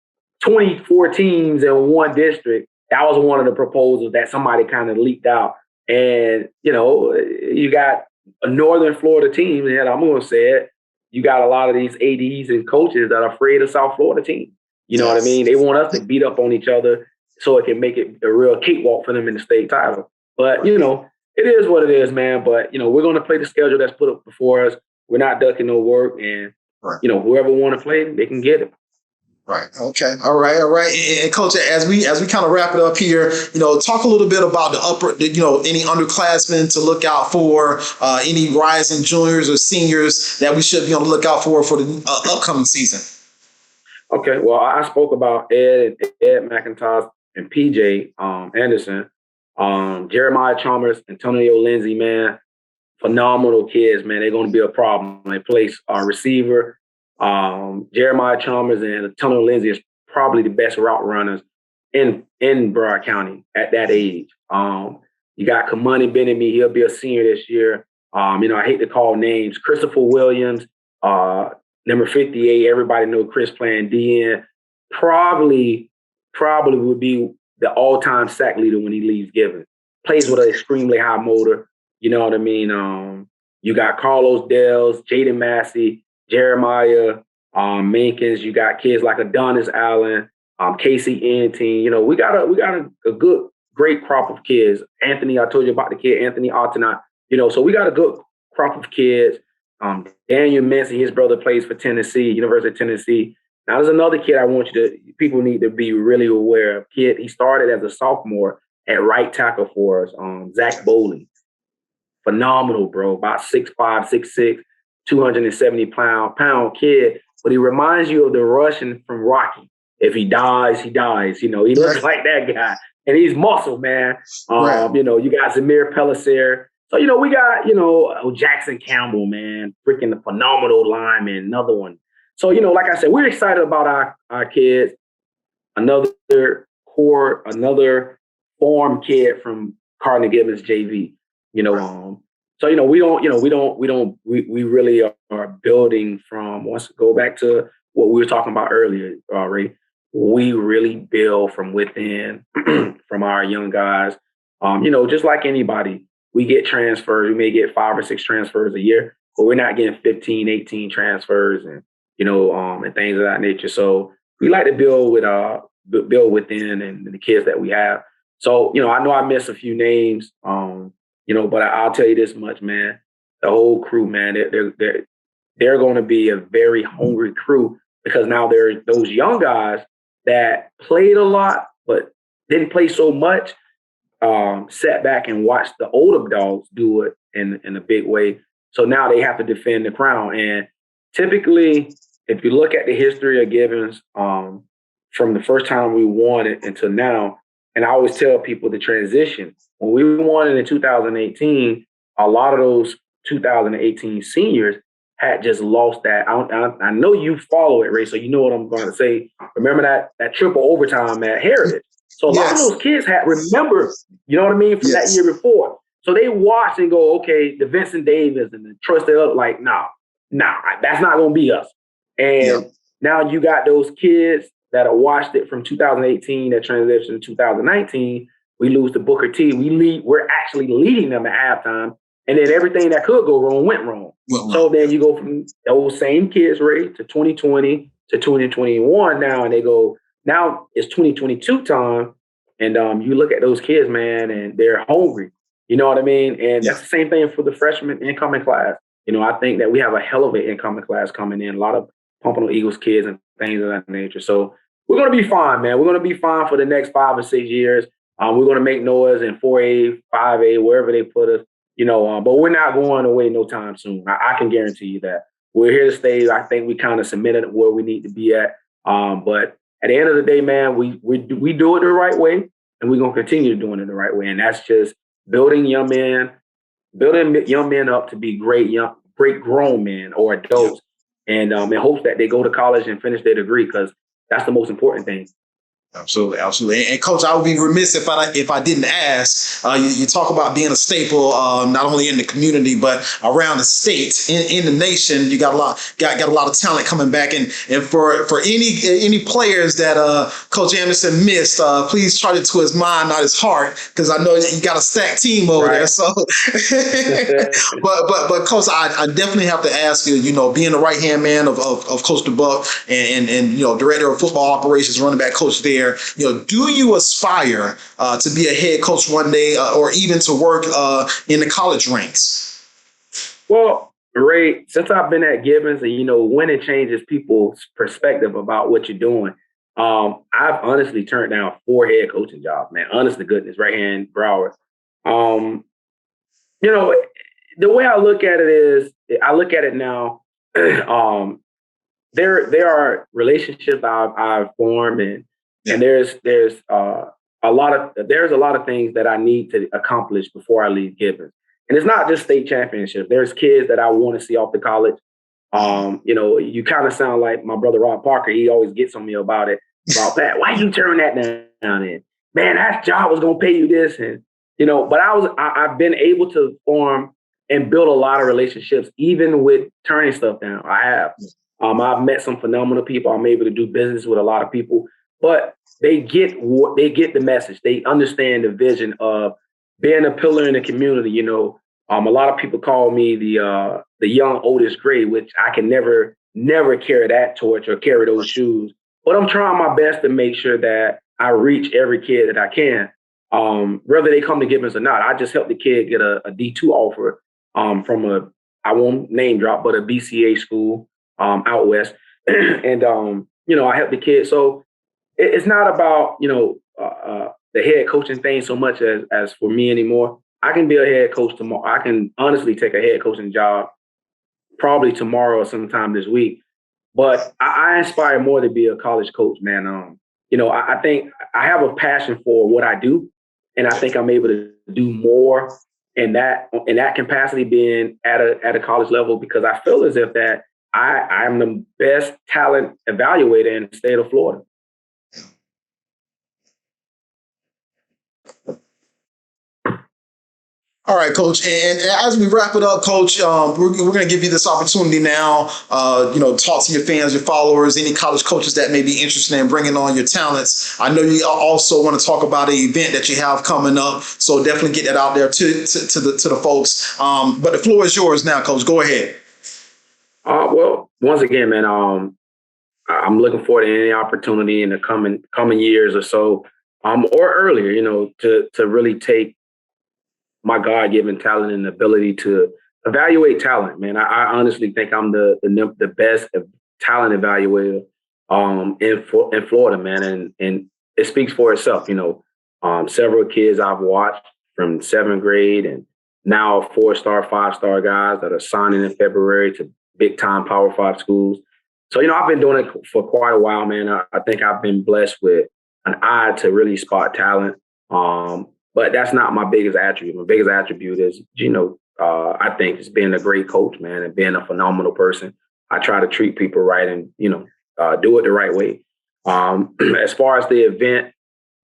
24 teams in one district. That was one of the proposals that somebody kind of leaked out. And, you got a Northern Florida team, and I'm going to say it, you got a lot of these ADs and coaches that are afraid of South Florida teams. You know what I mean? They want us to beat up on each other so it can make it a real cakewalk for them in the state title. But, it is what it is, man. But, we're going to play the schedule that's put up before us. We're not ducking no work. And, right. Whoever want to play, they can get it. Right. Okay. All right. And Coach, as we kind of wrap it up here, talk a little bit about any underclassmen to look out for, any rising juniors or seniors that we should be on the lookout for the upcoming season. Okay. Well, I spoke about Ed McIntosh and PJ Anderson, Jeremiah Chalmers, Antonio Lindsay, man, phenomenal kids, man. They're going to be a problem. They play receiver. Jeremiah Chalmers and Antonio Lindsay is probably the best route runners in Broward County at that age. You got Kamani Benemy, he'll be a senior this year. I hate to call names. Christopher Williams, number 58. Everybody know Chris playing DN. Probably would be the all-time sack leader when he leaves Gibbons. Plays with an extremely high motor. You know what I mean? You got Carlos Dells, Jaden Massey, Jeremiah Mankins. You got kids like Adonis Allen, Casey Anteen. We got a good, great crop of kids. Anthony, I told you about the kid, Anthony Altanot. So we got a good crop of kids. Daniel Mincy, his brother plays for Tennessee, University of Tennessee. Now, there's another kid people need to be really aware of. Kid, he started as a sophomore at right tackle for us, Zach Bowley. Phenomenal, bro. About 6'5", 6'6", 270-pound kid. But he reminds you of the Russian from Rocky. If he dies, he dies. He looks like that guy. And he's muscle, man. Right. You got Zamir Pellicer. So, we got, Jackson Campbell, man. Freaking phenomenal lineman, another one. So, like I said, we're excited about our kids. another form kid from Cardinal Gibbons JV. So we really are building from. Once go back to what we were talking about earlier, Ray. We really build from within, from our young guys. Just like anybody, we get transfers. We may get 5 or 6 transfers a year, but we're not getting 15, 18 transfers and and things of that nature. So we like to build within and the kids that we have. So, I know I missed a few names, but I'll tell you this much, man. The whole crew, man, they're going to be a very hungry crew because now there's those young guys that played a lot but didn't play so much. Sat back and watched the older dogs do it in a big way. So now they have to defend the crown. And typically, if you look at the history of Gibbons, from the first time we won it until now, and I always tell people the transition. When we won it in 2018, a lot of those 2018 seniors had just lost that. I know you follow it, Ray, so you know what I'm going to say. Remember that triple overtime at Heritage. So a lot of those kids had remember, you know what I mean, from that year before. So they watched and go, okay, the Vincent Davis and the Trust they up, like, nah, that's not going to be us. And now you got those kids that have watched it from 2018 that transitioned to 2019. We lose to Booker T. We're actually leading them at halftime. And then everything that could go wrong went wrong. So then you go from those same kids, Ray, to 2020 to 2021 now, and they go, now it's 2022 time. And you look at those kids, man, and they're hungry. You know what I mean? And that's the same thing for the freshman incoming class. I think that we have a hell of an incoming class coming in, a lot of Pompano Eagles kids and things of that nature. So we're going to be fine, man. We're going to be fine for the next 5 or 6 years. We're going to make noise in 4A, 5A, wherever they put us. But we're not going away no time soon. I can guarantee you that. We're here to stay. I think we kind of cemented where we need to be at. But at the end of the day, man, we do it the right way, and we're going to continue doing it the right way. And that's just building young men up to be great grown men or adults, and in hopes that they go to college and finish their degree, because that's the most important thing. Absolutely, absolutely. And Coach, I would be remiss if I didn't ask. You talk about being a staple, not only in the community but around the state, in the nation. You got a lot of talent coming back, and for any players that Coach Anderson missed, please charge it to his mind, not his heart, because I know you got a stacked team over there. So, but Coach, I definitely have to ask you. Being the right hand man of Coach DeBuck and director of football operations, running back coach there. Do you aspire to be a head coach one day, or even to work in the college ranks? Well, Ray, since I've been at Gibbons, and winning changes people's perspective about what you're doing, I've honestly turned down 4 head coaching jobs, man. Honest to goodness, right here in Broward. The way I look at it is, I look at it now. There are relationships I've formed, and there's a lot of things that I need to accomplish before I leave Gibbons. And it's not just state championship. There's kids that I want to see off the college. You kind of sound like my brother Rob Parker. He always gets on me about that. Why you turn that down? And man, that job was gonna pay you this, and But I've been able to form and build a lot of relationships, even with turning stuff down. I have. I've met some phenomenal people. I'm able to do business with a lot of people. But they get the message. They understand the vision of being a pillar in the community. A lot of people call me the young Otis Gray, which I can never carry that torch or carry those shoes. But I'm trying my best to make sure that I reach every kid that I can, whether they come to Gibbons or not. I just helped the kid get a D2 offer from I won't name drop, but a BCA school out west, and I helped the kid. So it's not about, the head coaching thing so much as for me anymore. I can be a head coach tomorrow. I can honestly take a head coaching job probably tomorrow or sometime this week. But I aspire more to be a college coach, man. I think I have a passion for what I do, and I think I'm able to do more in that capacity, being at a college level, because I feel as if that I'm the best talent evaluator in the state of Florida. All right, Coach. And as we wrap it up, Coach, we're going to give you this opportunity now. Talk to your fans, your followers, any college coaches that may be interested in bringing on your talents. I know you also want to talk about an event that you have coming up, so definitely get that out there to the folks. But the floor is yours now, Coach. Go ahead. Well, once again, man, I'm looking forward to any opportunity in the coming years or so, or earlier, to really take my God-given talent and ability to evaluate talent, man. I honestly think I'm the best talent evaluator in Florida, man, and it speaks for itself. Several kids I've watched from seventh grade and now 4-star, 5-star guys that are signing in February to big-time Power 5 schools. So, I've been doing it for quite a while, man. I think I've been blessed with an eye to really spot talent. But that's not my biggest attribute. My biggest attribute is, I think it's being a great coach, man, and being a phenomenal person. I try to treat people right and, do it the right way. As far as the event,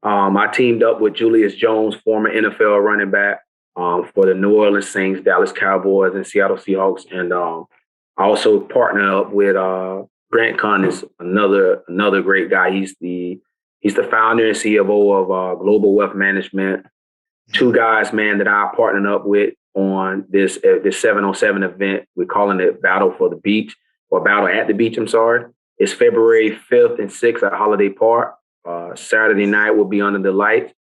I teamed up with Julius Jones, former NFL running back for the New Orleans Saints, Dallas Cowboys, and Seattle Seahawks. And I also partnered up with Grant Connis, another great guy. He's the founder and CEO of Global Wealth Management. Two guys, man, that I partnered up with on this 707 event. We're calling it Battle for the Beach, or Battle at the Beach, I'm sorry. It's February 5th and 6th at Holiday Park. Saturday night will be under the lights.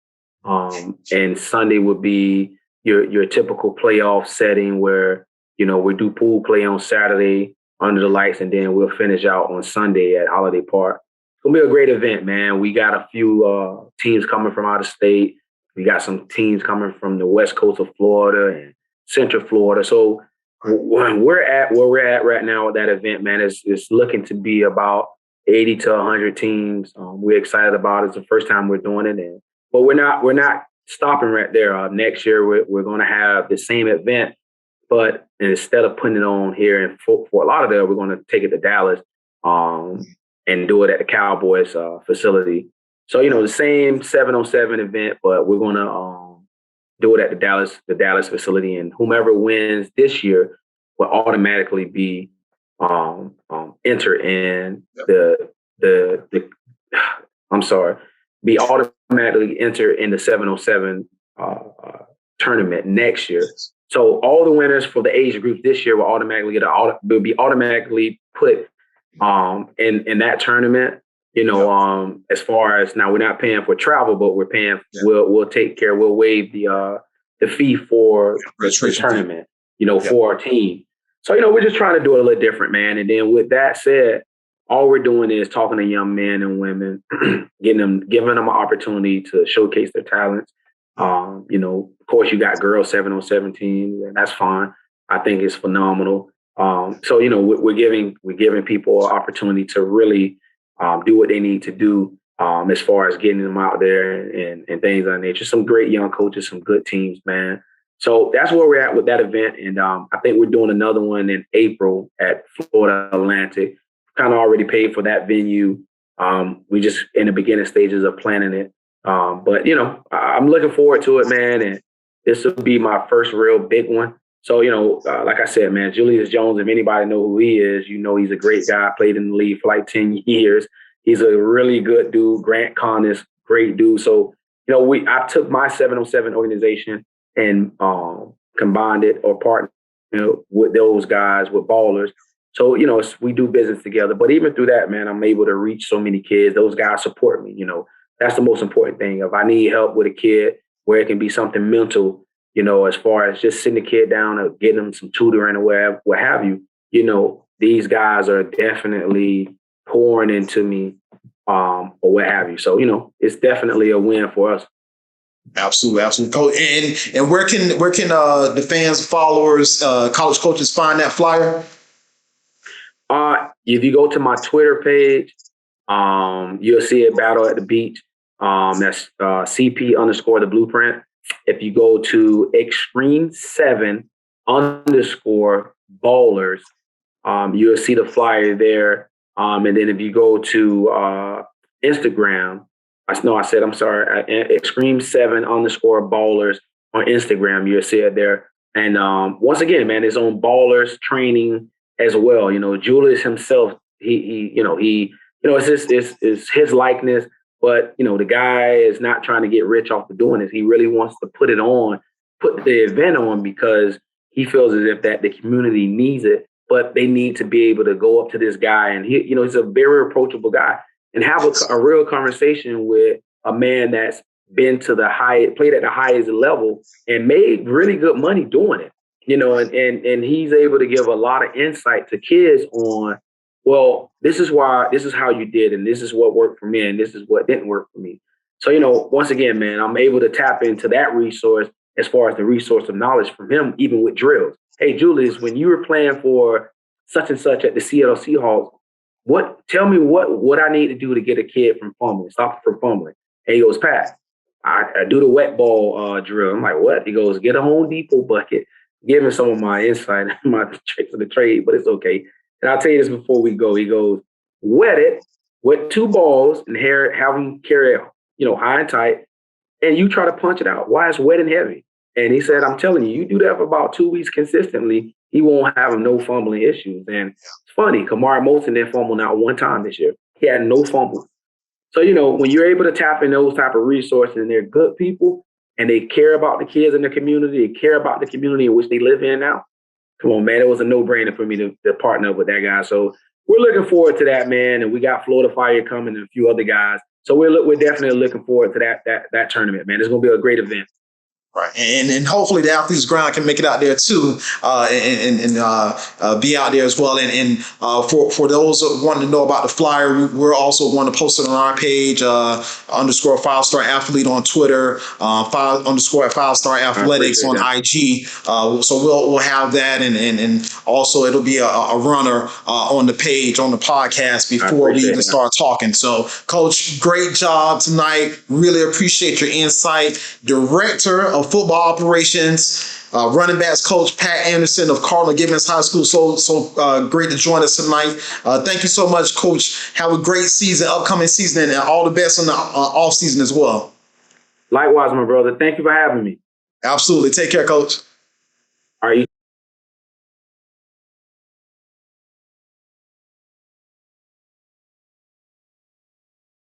And Sunday will be your typical playoff setting where, we do pool play on Saturday under the lights, and then we'll finish out on Sunday at Holiday Park. It's going to be a great event, man. We got a few teams coming from out of state. We got some teams coming from the west coast of Florida and central Florida. So when we're at where we're at right now at that event, man, it's looking to be about 80 to 100 teams. We're excited about it. It's the first time we're doing it. But we're not stopping right there. Next year, we're going to have the same event, but instead of putting it on here in Fort Lauderdale, we're going to take it to Dallas and do it at the Cowboys facility. So, the same 707 event, but we're going to do it at the Dallas facility, and whomever wins this year will automatically be enter in be automatically enter in the 707 tournament next year. So all the winners for the age group this year will be automatically put in that tournament. As far as now, we're not paying for travel, but we're paying. Yeah. We'll waive the fee for the tournament. For our team. So we're just trying to do it a little different, man. And then with that said, all we're doing is talking to young men and women, giving them an opportunity to showcase their talents. Of course, you got girls 707 teams, and that's fine. I think it's phenomenal. So we're giving people an opportunity to really do what they need to do as far as getting them out there and things of that nature. Some great young coaches, some good teams, man. So that's where we're at with that event. And I think we're doing another one in April at Florida Atlantic. Kind of already paid for that venue. We just in the beginning stages of planning it. But I'm looking forward to it, man. And this will be my first real big one. So, like I said, man, Julius Jones, if anybody know who he is, he's a great guy, played in the league for like 10 years. He's a really good dude. Grant Connis, great dude. So, I took my 707 organization and combined it or partnered with those guys, with ballers. So, we do business together. But even through that, man, I'm able to reach so many kids. Those guys support me. That's the most important thing. If I need help with a kid where it can be something mental, as far as just sitting the kid down or getting them some tutoring or what have you, these guys are definitely pouring into me or what have you. So, it's definitely a win for us. Absolutely. Coach. And where can the fans, followers, college coaches find that flyer? If you go to my Twitter page, you'll see it, Battle at the Beach. That's CP _ the blueprint. If you go to Extreme 7 _ ballers, you'll see the flyer there. And then if you go to Instagram, Extreme 7 _ ballers, on Instagram. You'll see it there. And once again, man, it's on Ballers Training as well. Julius himself, it's his likeness, but the guy is not trying to get rich off of doing this. He really wants to put the event on because he feels as if that the community needs it, but they need to be able to go up to this guy, and he's a very approachable guy, and have a real conversation with a man that's been to played at the highest level and made really good money doing it. And he's able to give a lot of insight to kids on, well, this is how you did, and this is what worked for me, and this is what didn't work for me. So, once again, man, I'm able to tap into that resource as far as the resource of knowledge from him, even with drills. Hey, Julius, when you were playing for such and such at the Seattle Seahawks, tell me what I need to do to get a kid from fumbling, stop it from fumbling. And he goes, Pat, I do the wet ball drill. I'm like, what? He goes, get a Home Depot bucket. Give him some of my insight, my tricks of the trade, but it's okay. And I'll tell you this before we go. He goes, wet it with 2 balls and have them carry it, high and tight, and you try to punch it out. Why it's wet and heavy? And he said, I'm telling you, you do that for about 2 weeks consistently, he won't have no fumbling issues. And it's funny, Kamari Moulton didn't fumble not one time this year. He had no fumbles. So, when you're able to tap in those type of resources and they're good people and they care about the kids in the community, they care about the community in which they live in now, come on, man, it was a no-brainer for me to partner up with that guy. So we're looking forward to that, man. And we got Florida Fire coming and a few other guys. So we're definitely looking forward to that tournament, man. It's going to be a great event. Right, and hopefully the Athletes Ground can make it out there too, and be out there as well. And for those that want to know about the flyer, we're also going to post it on our page, _ 5-star athlete on Twitter, _ 5-star athletics on IG. So we'll have that, and also it'll be a runner on the page on the podcast before we even start talking. So, Coach, great job tonight. Really appreciate your insight. Director of Football Operations, running backs coach Pat Anderson of Cardinal Gibbons High School. So great to join us tonight. Thank you so much, Coach. Have a great season, upcoming season, and all the best in the off season as well. Likewise, my brother. Thank you for having me. Absolutely. Take care, Coach.